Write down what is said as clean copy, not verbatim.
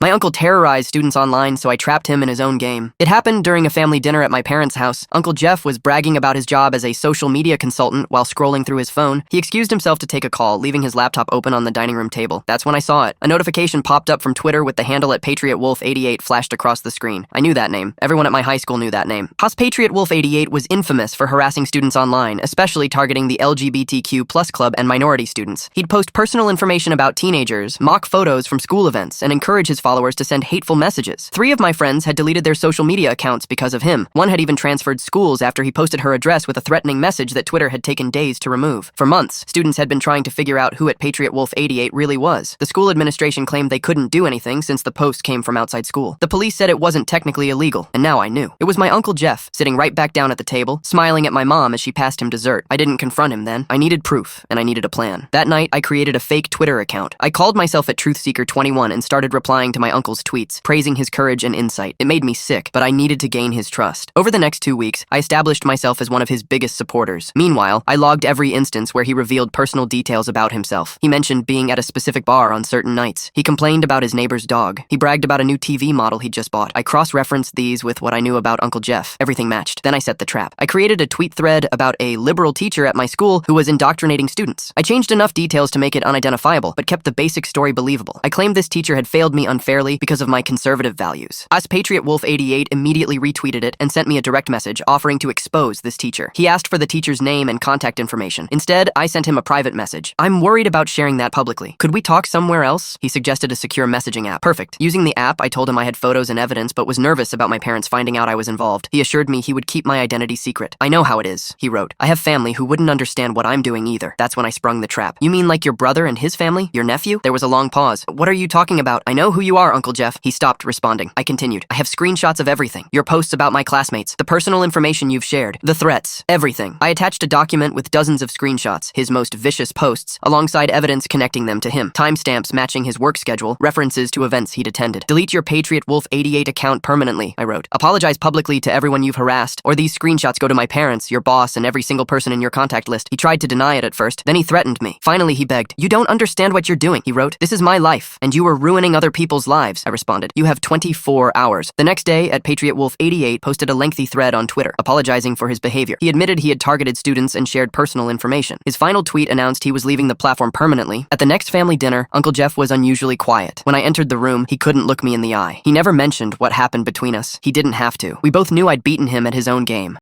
My uncle terrorized students online, so I trapped him in his own game. It happened during a family dinner at my parents' house. Uncle Jeff was bragging about his job as a social media consultant while scrolling through his phone. He excused himself to take a call, leaving his laptop open on the dining room table. That's when I saw it. A notification popped up from Twitter with the handle at PatriotWolf88 flashed across the screen. I knew that name. Everyone at my high school knew that name. PatriotWolf88 was infamous for harassing students online, especially targeting the LGBTQ+ club and minority students. He'd post personal information about teenagers, mock photos from school events, and encourage his followers to send hateful messages. 3 of my friends had deleted their social media accounts because of him. One had even transferred schools after he posted her address with a threatening message that Twitter had taken days to remove. For months, students had been trying to figure out who at PatriotWolf88 really was. The school administration claimed they couldn't do anything since the post came from outside school. The police said it wasn't technically illegal, and now I knew. It was my Uncle Jeff, sitting right back down at the table, smiling at my mom as she passed him dessert. I didn't confront him then. I needed proof, and I needed a plan. That night, I created a fake Twitter account. I called myself at TruthSeeker21 and started replying to my uncle's tweets, praising his courage and insight. It made me sick, but I needed to gain his trust. Over the next 2 weeks, I established myself as one of his biggest supporters. Meanwhile, I logged every instance where he revealed personal details about himself. He mentioned being at a specific bar on certain nights. He complained about his neighbor's dog. He bragged about a new TV model he'd just bought. I cross-referenced these with what I knew about Uncle Jeff. Everything matched. Then I set the trap. I created a tweet thread about a liberal teacher at my school who was indoctrinating students. I changed enough details to make it unidentifiable, but kept the basic story believable. I claimed this teacher had failed me unfairly because of my conservative values. PatriotWolf88 immediately retweeted it and sent me a direct message offering to expose this teacher. He asked for the teacher's name and contact information. Instead, I sent him a private message. I'm worried about sharing that publicly. Could we talk somewhere else? He suggested a secure messaging app. Perfect. Using the app, I told him I had photos and evidence, but was nervous about my parents finding out I was involved. He assured me he would keep my identity secret. I know how it is, he wrote. I have family who wouldn't understand what I'm doing either. That's when I sprung the trap. You mean like your brother and his family? Your nephew? There was a long pause. What are you talking about? I know who you are, Uncle Jeff. He stopped responding. I continued. I have screenshots of everything. Your posts about my classmates, the personal information you've shared, the threats, everything. I attached a document with dozens of screenshots, his most vicious posts, alongside evidence connecting them to him, timestamps matching his work schedule, references to events he'd attended. Delete your PatriotWolf88 account permanently, I wrote. Apologize publicly to everyone you've harassed, or these screenshots go to my parents, your boss, and every single person in your contact list. He tried to deny it at first, then he threatened me. Finally, he begged. You don't understand what you're doing, he wrote. This is my life, and you are ruining other people's lives, I responded. You have 24 hours. The next day, at PatriotWolf88 posted a lengthy thread on Twitter, apologizing for his behavior. He admitted he had targeted students and shared personal information. His final tweet announced he was leaving the platform permanently. At the next family dinner, Uncle Jeff was unusually quiet. When I entered the room, he couldn't look me in the eye. He never mentioned what happened between us. He didn't have to. We both knew I'd beaten him at his own game.